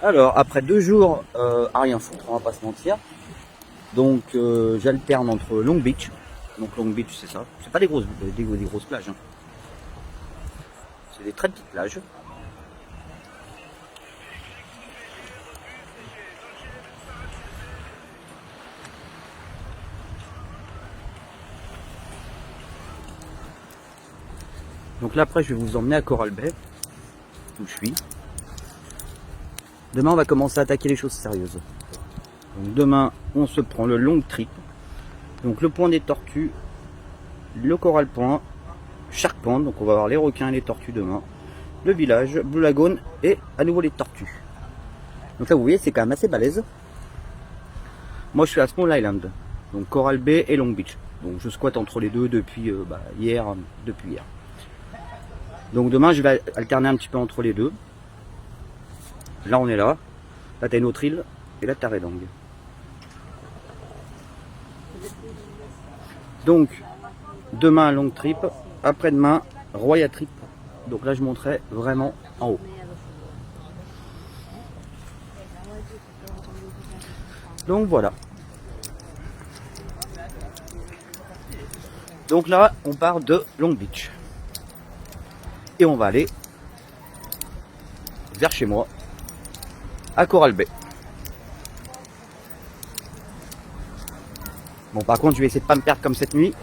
Alors, après 2 jours à rien foutre, on va pas se mentir. Donc, j'alterne entre Long Beach. Donc, Long Beach, c'est ça. C'est pas des grosses plages. Hein. C'est des très petites plages. Donc là, après, je vais vous emmener à Coral Bay, où je suis. Demain, on va commencer à attaquer les choses sérieuses. Donc demain, on se prend le long trip. Donc le point des tortues, le Coral Point, Shark Point, donc on va voir les requins et les tortues demain. Le village, Blue Lagoon et à nouveau les tortues. Donc là, vous voyez, c'est quand même assez balèze. Moi, je suis à Small Island, donc Coral Bay et Long Beach. Donc je squatte entre les deux depuis hier. Donc demain, je vais alterner un petit peu entre les deux. Là, on est là. Là, t'as une autre île. Et là, t'as Redang. Donc, demain, long trip. Après-demain, Royal Trip. Donc là, je monterai vraiment en haut. Donc voilà. Donc là, on part de Long Beach. Et on va aller vers chez moi, à Coral Bay. Bon, par contre, je vais essayer de pas me perdre comme cette nuit.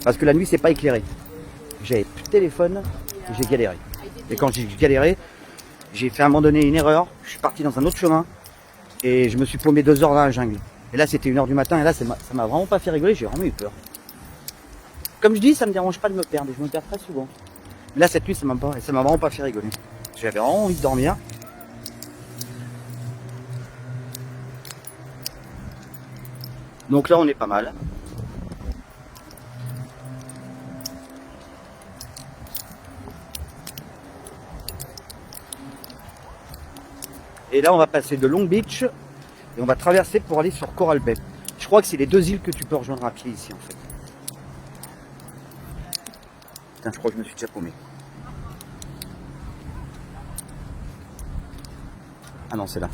Parce que la nuit, c'est pas éclairé. J'avais plus de téléphone et j'ai galéré. Et quand j'ai galéré, j'ai fait à un moment donné une erreur. Je suis parti dans un autre chemin et je me suis paumé 2 heures dans la jungle. Et là, c'était 1 h du matin et là, ça m'a vraiment pas fait rigoler. J'ai vraiment eu peur. Comme je dis, ça me dérange pas de me perdre. Je me perds très souvent. Mais là, cette nuit, ça m'a vraiment pas fait rigoler. J'avais vraiment envie de dormir. Donc là, on est pas mal. Et là, on va passer de Long Beach et on va traverser pour aller sur Coral Bay. Je crois que c'est les 2 îles que tu peux rejoindre à pied ici, en fait. Putain, je crois que je me suis déjà paumé. Ah non, c'est là.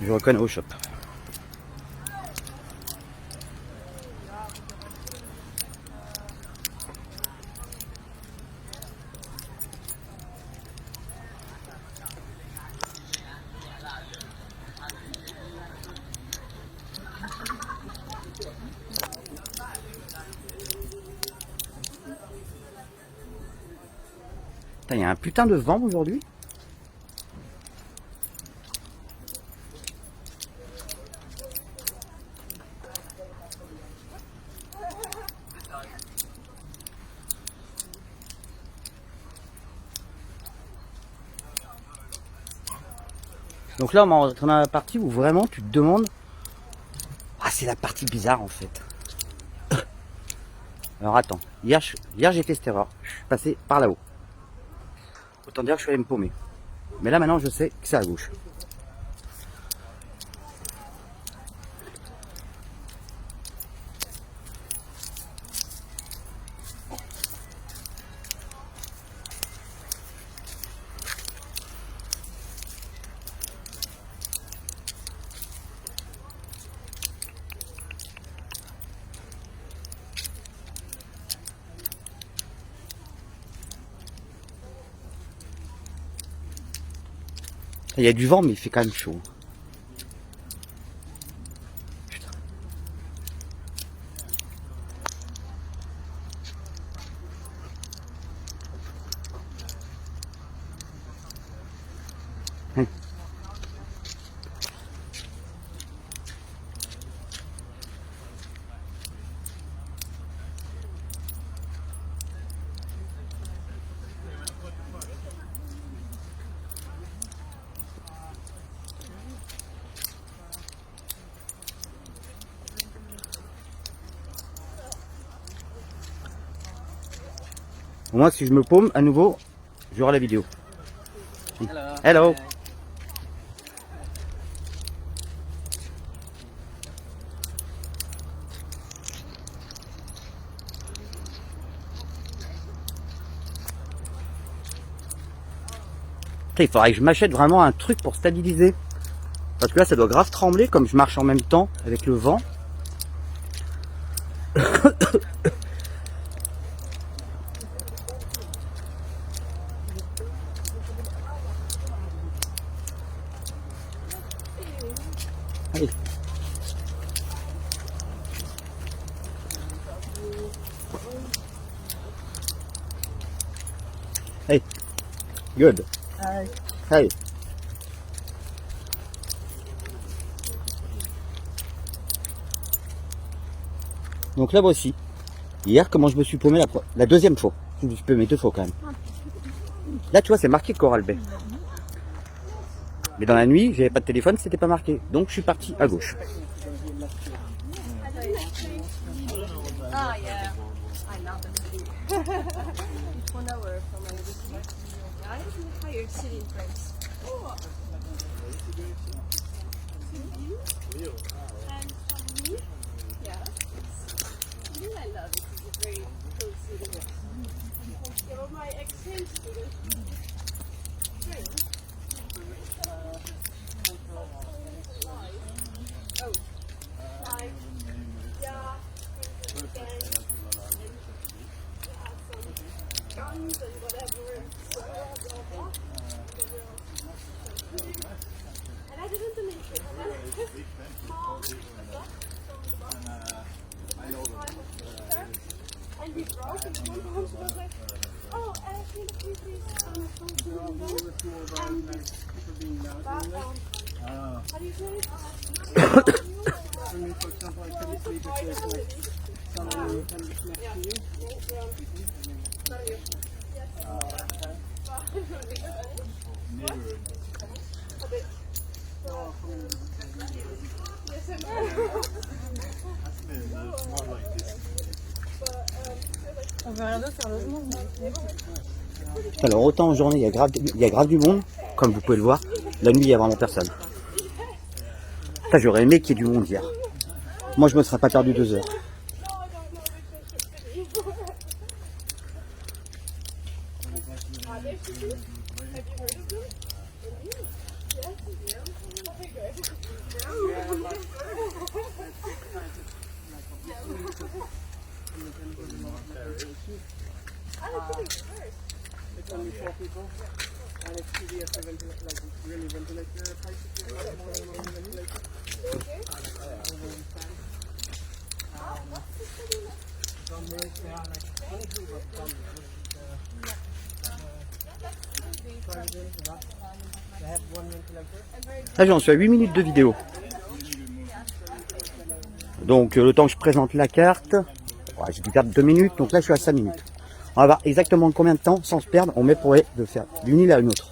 Je reconnais au shop. Il y a un putain de vent aujourd'hui. Donc là, on est dans la partie où vraiment tu te demandes. Ah, c'est la partie bizarre en fait. Alors attends, hier j'ai fait cette erreur. Je suis passé par là-haut. Autant dire que je suis allé me paumer. Mais là maintenant, je sais que c'est à gauche. Il y a du vent, mais il fait quand même chaud. Putain. Au moins, si je me paume, à nouveau, j'aurai la vidéo. Hello. Il faudrait que je m'achète vraiment un truc pour stabiliser. Parce que là, ça doit grave trembler comme je marche en même temps avec le vent. Allez. Hey. Good. Hi. Hey. Donc là voici. Hier, comment je me suis paumé la deuxième fois. Je me suis paumé 2 fois quand même. Là, tu vois, c'est marqué Coral Bay. Mais dans la nuit, j'avais pas de téléphone, c'était pas marqué. Donc je suis parti à gauche. Ah, yeah. I love the city. It's 1 hour from my city. I have a higher city in France. Oh. And from me, yeah. Lille, I love it. It's a very cool city. Yeah, well, my exchange student. Friend. Oh. Like, yeah. Guns and whatever, and I didn't believe it. And he broke and one time she was like, oh, can you please and this background. How do you say it? For me, for example, I couldn't sleep if there's like someone kind of next to you. On veut rien d'autre sérieusement. Alors autant en journée, il y a grave du monde, comme vous pouvez le voir. La nuit, il n'y a vraiment personne. J'aurais aimé qu'il y ait du monde hier. Moi, je me serais pas perdu 2 heures. It's only 4 people, and it's CVS ventilator, like really ventilator prices, more than one ventilator. Some days they are like 20 people from they have one ventilator. Là, j'en suis à 8 minutes de vidéo. Donc, le temps que je présente la carte, ouais, j'ai dû perdre 2 minutes, donc là, je suis à 5 minutes. On va voir exactement combien de temps, sans se perdre, on met pour de faire d'une île à une autre.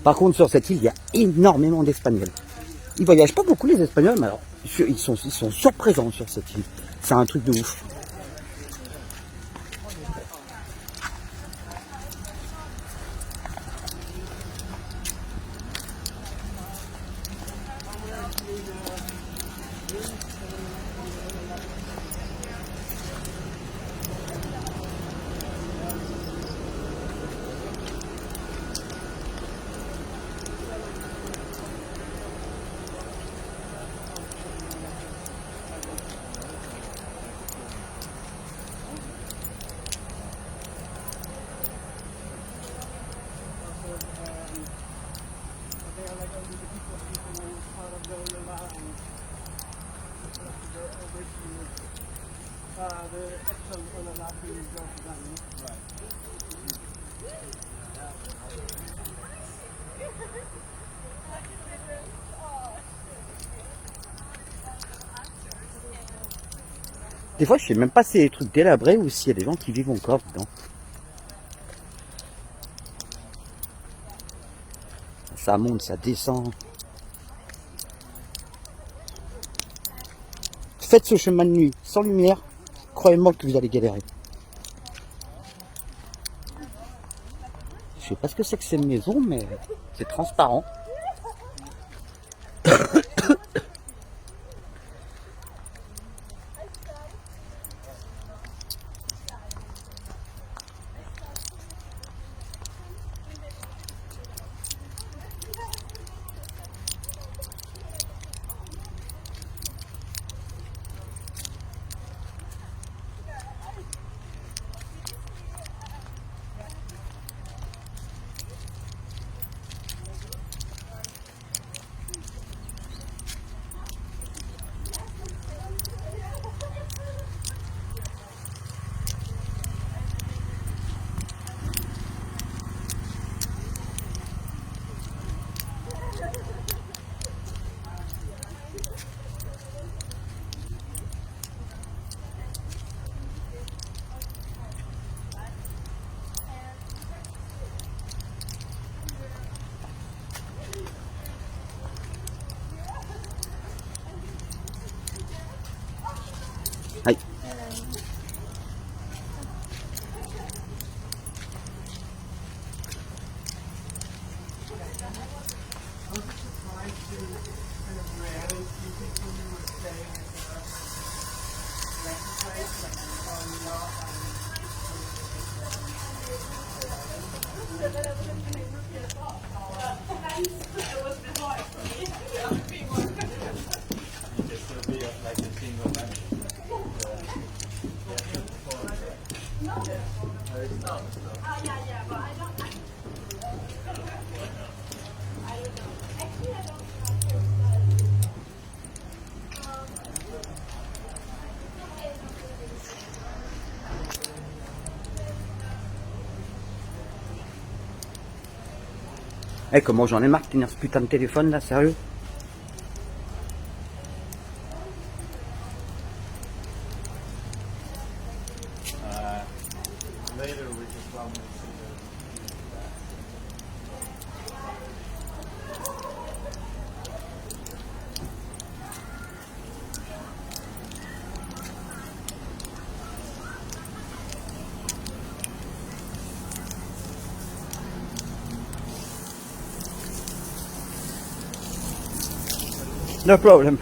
Par contre, sur cette île, il y a énormément d'Espagnols. Ils voyagent pas beaucoup, les Espagnols, mais alors, ils sont surprésents sur cette île. C'est un truc de ouf. Des fois, je sais même pas si c'est des trucs délabrés ou s'il y a des gens qui vivent encore dedans. Ça monte, ça descend. Faites ce chemin de nuit sans lumière, croyez-moi que vous allez galérer. Je sais pas ce que c'est que ces maisons, mais c'est transparent. Eh, comment j'en ai marre de tenir ce putain de téléphone là, sérieux? Later we just found this. No problem.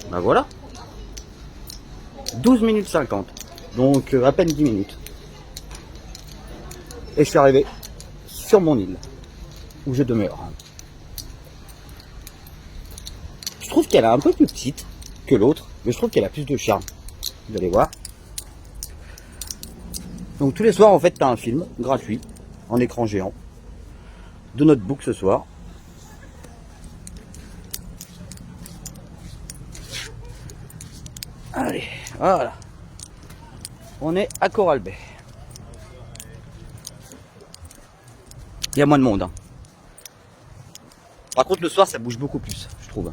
Bah voilà. 12 minutes 50. Donc à peine 10 minutes. Et je suis arrivé sur mon île, où je demeure. Je trouve qu'elle est un peu plus petite que l'autre, mais je trouve qu'elle a plus de charme. Vous allez voir. Donc tous les soirs, en fait, tu as un film gratuit, en écran géant, de Notebook ce soir. Allez, voilà. On est à Coral Bay. Il y a moins de monde. Hein. Par contre, le soir, ça bouge beaucoup plus, je trouve.